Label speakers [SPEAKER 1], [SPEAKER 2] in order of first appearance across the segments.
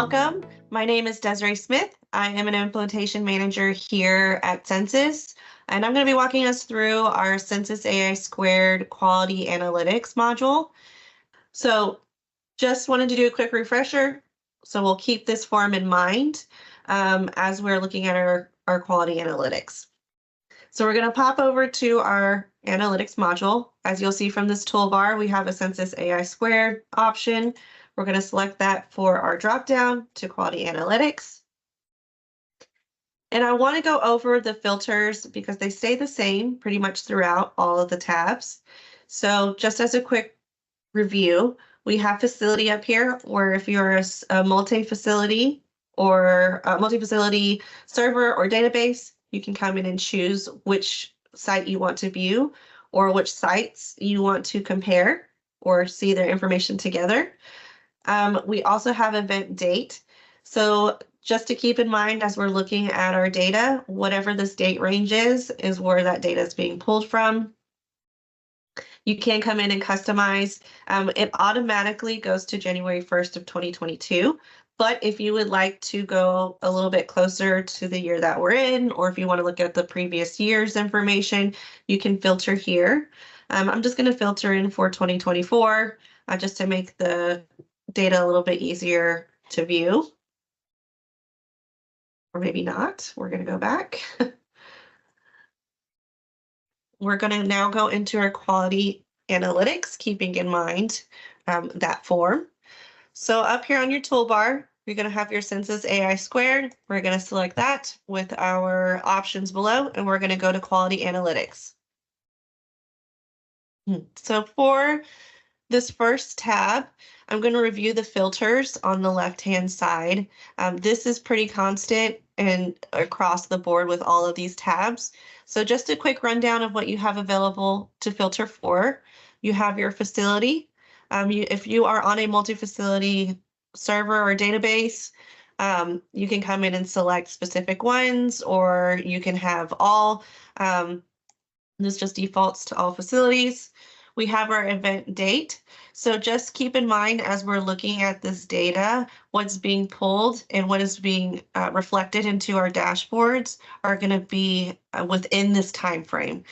[SPEAKER 1] Welcome. My name is Desiree Smith. I am an implementation manager here at Census, and I'm going to be walking us through our CensisAI2 Quality Analytics module. So just wanted to do a quick refresher. So we'll keep this form in mind as we're looking at our quality analytics. So we're going to pop over to our analytics module. As you'll see from this toolbar, we have a CensisAI2 option. We're going to select that for our dropdown to quality analytics. And I want to go over the filters because they stay the same pretty much throughout all of the tabs. So just as a quick review, we have facility up here, where if you're a multi-facility or a multi-facility server or database, you can come in and choose which site you want to view or which sites you want to compare or see their information together. We also have event date. So just to keep in mind as we're looking at our data, whatever this date range is where that data is being pulled from. You can come in and customize. It automatically goes to January 1st of 2022. But if you would like to go a little bit closer to the year that we're in, or if you want to look at the previous year's information, you can filter here. I'm just going to filter in for 2024 just to make the data a little bit easier to view. Or maybe not. We're going to go back. We're going to now go into our quality analytics, keeping in mind that form. So up here on your toolbar, you're going to have your CensisAI2. We're going to select that with our options below, and we're going to go to quality analytics. So for this first tab, I'm going to review the filters on the left-hand side. This is pretty constant and across the board with all of these tabs. So just a quick rundown of what you have available to filter for. You have your facility. If you are on a multi-facility server or database, you can come in and select specific ones, or you can have all. This just defaults to all facilities. We have our event date. So just keep in mind as we're looking at this data, what's being pulled and what is being reflected into our dashboards are going to be within this time frame.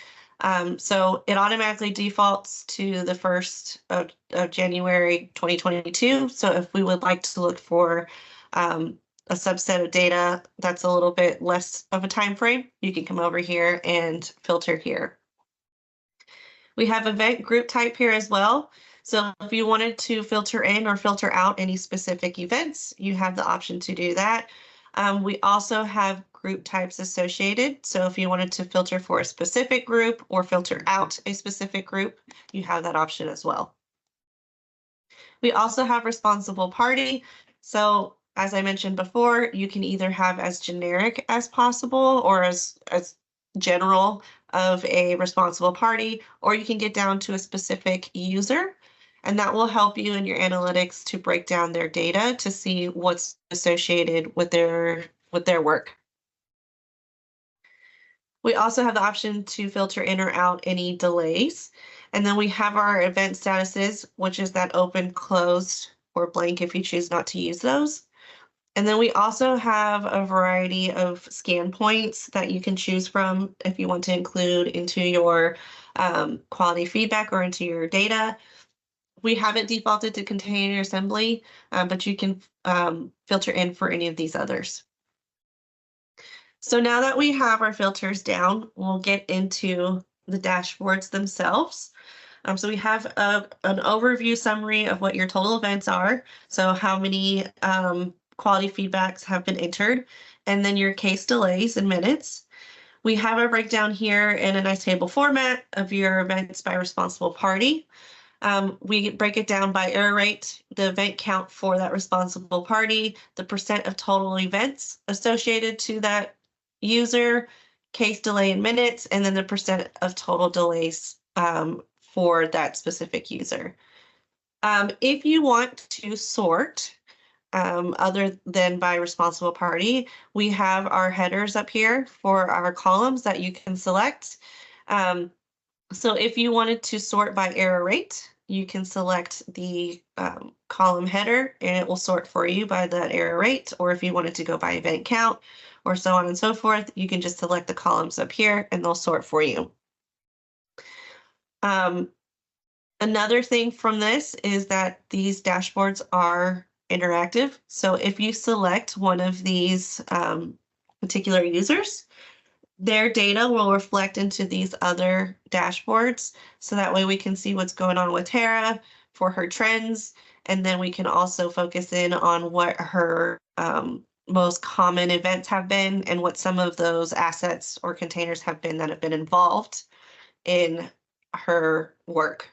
[SPEAKER 1] So it automatically defaults to the 1st of January 2022. So if we would like to look for a subset of data that's a little bit less of a time frame, you can come over here and filter here. We have event group type here as well. So if you wanted to filter in or filter out any specific events, you have the option to do that. We also have group types associated. So if you wanted to filter for a specific group or filter out a specific group, you have that option as well. We also have responsible party. So as I mentioned before, you can either have as generic as possible or as general of a responsible party, or you can get down to a specific user, and that will help you in your analytics to break down their data to see what's associated with their work. We also have the option to filter in or out any delays. And then we have our event statuses, which is that open, closed, or blank if you choose not to use those. And then we also have a variety of scan points that you can choose from if you want to include into your quality feedback or into your data. We haven't defaulted to container assembly, but you can filter in for any of these others. So now that we have our filters down, we'll get into the dashboards themselves. So we have an overview summary of what your total events are. So how many quality feedbacks have been entered, and then your case delays in minutes. We have a breakdown here in a nice table format of your events by responsible party. We break it down by error rate, the event count for that responsible party, the percent of total events associated to that user, case delay in minutes, and then the percent of total delays for that specific user. If you want to sort other than by responsible party, we have our headers up here for our columns that you can select. So if you wanted to sort by error rate, you can select the column header, and it will sort for you by that error rate, or if you wanted to go by event count or so on and so forth, you can just select the columns up here and they'll sort for you. Another thing from this is that these dashboards are interactive. So if you select one of these particular users, their data will reflect into these other dashboards. So that way we can see what's going on with Tara for her trends. And then we can also focus in on what her most common events have been and what some of those assets or containers have been that have been involved in her work.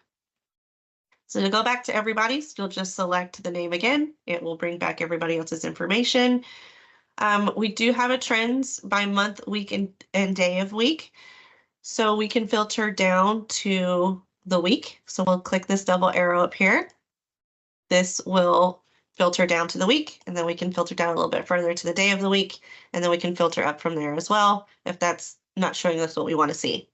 [SPEAKER 1] So to go back to everybody's, you'll just select the name again. It will bring back everybody else's information. We do have a trends by month, week, and day of week. So we can filter down to the week. So we'll click this double arrow up here. This will filter down to the week, and then we can filter down a little bit further to the day of the week, and then we can filter up from there as well if that's not showing us what we want to see.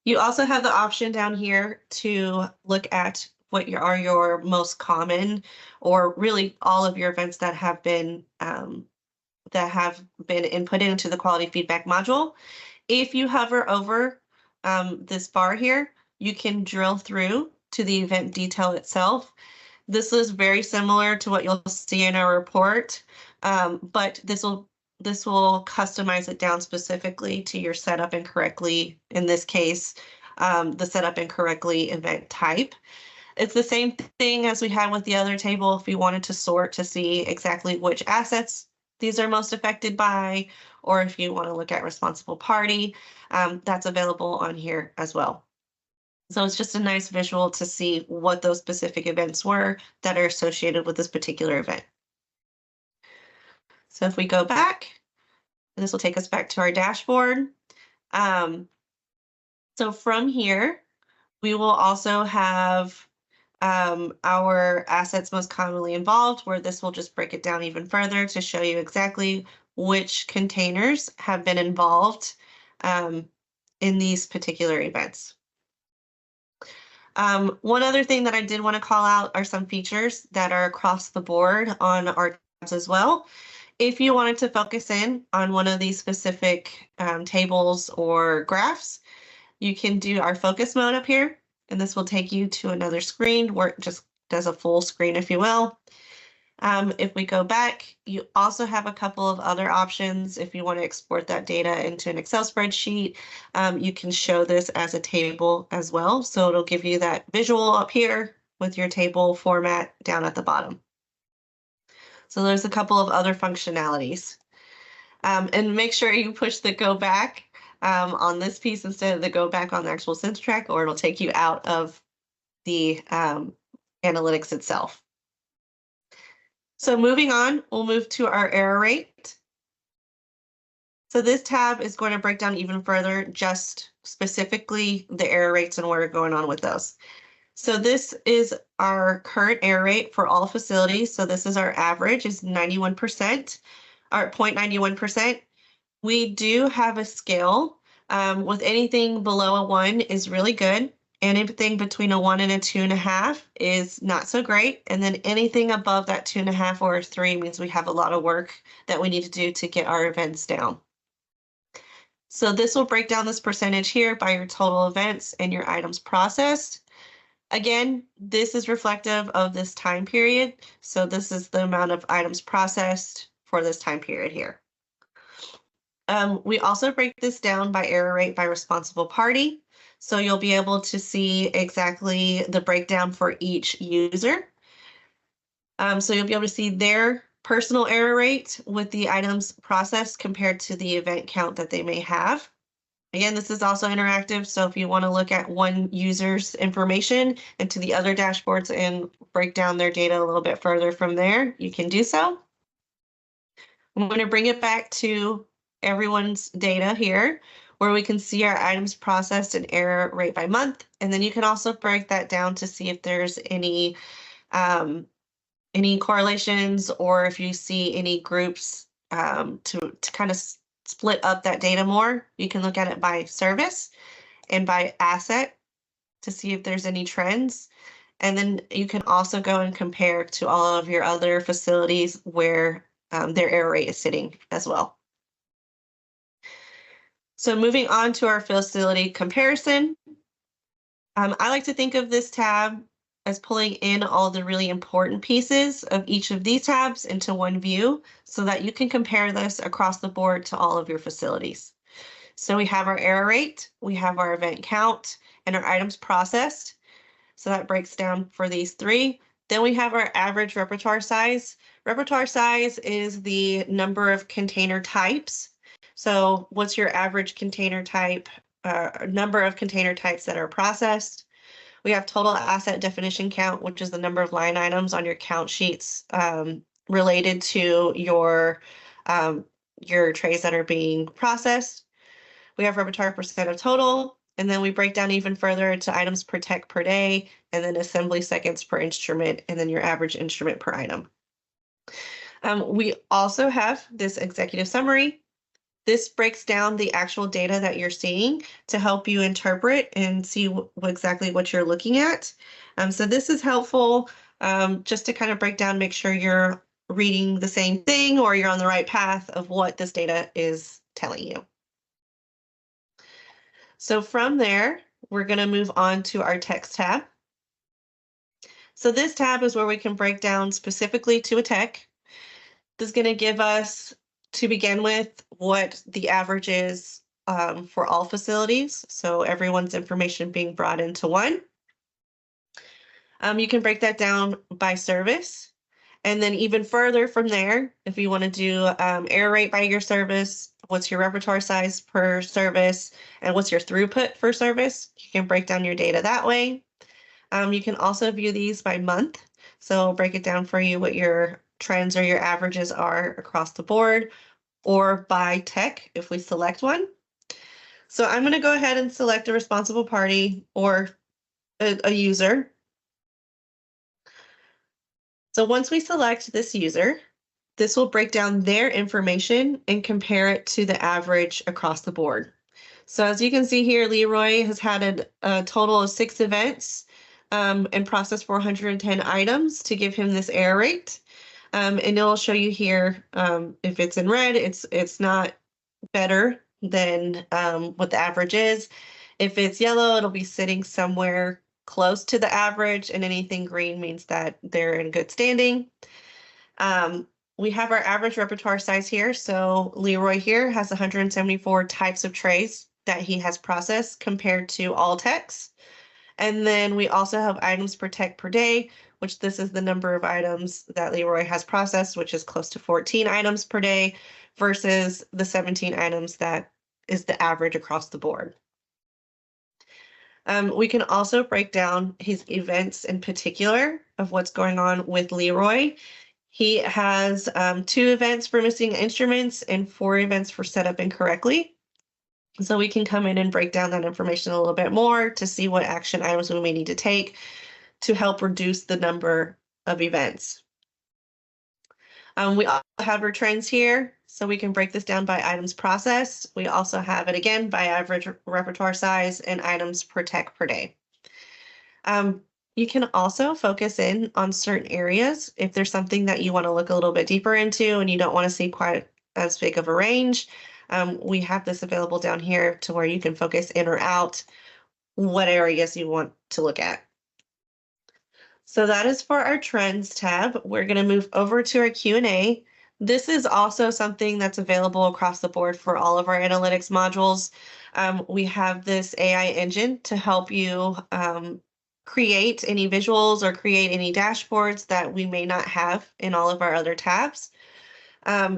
[SPEAKER 1] You also have the option down here to look at what are your most common, or really all of your events that have been input into the quality feedback module. If you hover over this bar here, you can drill through to the event detail itself. This is very similar to what you'll see in our report, but this will customize it down specifically to your setup incorrectly, in this case, the setup incorrectly event type. It's the same thing as we had with the other table. If you wanted to sort to see exactly which assets these are most affected by, or if you want to look at responsible party, that's available on here as well. So it's just a nice visual to see what those specific events were that are associated with this particular event. So if we go back, this will take us back to our dashboard. So from here, we will also have our assets most commonly involved, where this will just break it down even further to show you exactly which containers have been involved in these particular events. One other thing that I did want to call out are some features that are across the board on our tabs as well. If you wanted to focus in on one of these specific tables or graphs, you can do our focus mode up here, and this will take you to another screen where it just does a full screen, if you will. If we go back, you also have a couple of other options. If you want to export that data into an Excel spreadsheet, you can show this as a table as well. So it'll give you that visual up here with your table format down at the bottom. So there's a couple of other functionalities. And make sure you push the go back on this piece instead of the go back on the actual sense track, or it'll take you out of the analytics itself. So moving on, we'll move to our error rate. So this tab is going to break down even further, just specifically the error rates and what are going on with those. So this is our current error rate for all facilities. So this is our average, is 91%, or 0.91%. We do have a scale. With anything below a 1 is really good. Anything between a 1 and a 2.5 is not so great. And then anything above that 2.5 or a 3 means we have a lot of work that we need to do to get our events down. So this will break down this percentage here by your total events and your items processed. Again, this is reflective of this time period. So this is the amount of items processed for this time period here. We also break this down by error rate by responsible party. So you'll be able to see exactly the breakdown for each user. So you'll be able to see their personal error rate with the items processed compared to the event count that they may have. Again, this is also interactive. So if you want to look at one user's information and to the other dashboards and break down their data a little bit further from there, you can do so. I'm going to bring it back to everyone's data here, where we can see our items processed and error rate by month. And then you can also break that down to see if there's any correlations, or if you see any groups to kind of split up that data more. You can look at it by service and by asset to see if there's any trends. And then you can also go and compare to all of your other facilities where their error rate is sitting as well. So moving on to our facility comparison, I like to think of this tab as pulling in all the really important pieces of each of these tabs into one view so that you can compare this across the board to all of your facilities. So we have our error rate, we have our event count, and our items processed. So that breaks down for these three. Then we have our average repertoire size. Repertoire size is the number of container types. So what's your average container type, number of container types that are processed? We have total asset definition count, which is the number of line items on your count sheets related to your trays that are being processed. We have repertoire percent of total, and then we break down even further to items per tech per day, and then assembly seconds per instrument, and then your average instrument per item. We also have this executive summary. This breaks down the actual data that you're seeing to help you interpret and see exactly what you're looking at. So this is helpful just to kind of break down, make sure you're reading the same thing or you're on the right path of what this data is telling you. So from there, we're going to move on to our text tab. So this tab is where we can break down specifically to a tech. This is going to give us, to begin with, what the average is for all facilities. So everyone's information being brought into one. You can break that down by service. And then even further from there, if you want to do error rate by your service, what's your repertoire size per service, and what's your throughput for service, you can break down your data that way. You can also view these by month. So break it down for you what your trends or your averages are across the board, or by tech if we select one. So I'm going to go ahead and select a responsible party or a user. So once we select this user, this will break down their information and compare it to the average across the board. So as you can see here, Leroy has had a total of 6 events and processed 410 items to give him this error rate. And it'll show you here if it's in red, it's not better than what the average is. If it's yellow, it'll be sitting somewhere close to the average, and anything green means that they're in good standing. We have our average repertoire size here. So Leroy here has 174 types of trays that he has processed compared to all techs. And then we also have items per tech per day, which this is the number of items that Leroy has processed, which is close to 14 items per day versus the 17 items that is the average across the board. We can also break down his events in particular of what's going on with Leroy. He has 2 events for missing instruments and 4 events for setup incorrectly. So we can come in and break down that information a little bit more to see what action items we may need to take to help reduce the number of events. We also have our trends here, so we can break this down by items processed. We also have it again by average repertoire size and items per tech per day. You can also focus in on certain areas if there's something that you want to look a little bit deeper into and you don't want to see quite as big of a range. We have this available down here to where you can focus in or out what areas you want to look at. So that is for our trends tab. We're going to move over to our Q&A. This is also something that's available across the board for all of our analytics modules. We have this AI engine to help you create any visuals or create any dashboards that we may not have in all of our other tabs.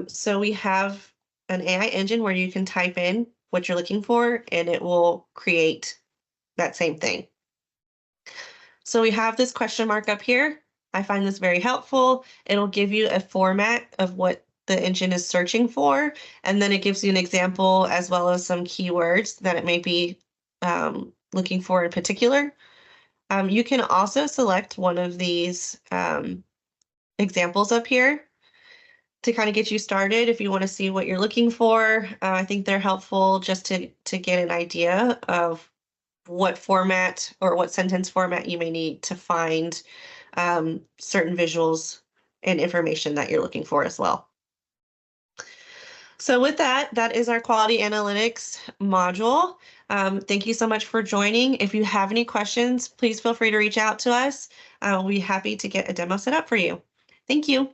[SPEAKER 1] So we have an AI engine where you can type in what you're looking for and it will create that same thing. So we have this question mark up here. I find this very helpful. It'll give you a format of what the engine is searching for, and then it gives you an example as well as some keywords that it may be looking for in particular. You can also select one of these examples up here to kind of get you started if you want to see what you're looking for. I think they're helpful just to get an idea of what format or what sentence format you may need to find certain visuals and information that you're looking for as well. So with that, that is our quality analytics module. Thank you so much for joining. If you have any questions, please feel free to reach out to us. We'll be happy to get a demo set up for you. Thank you.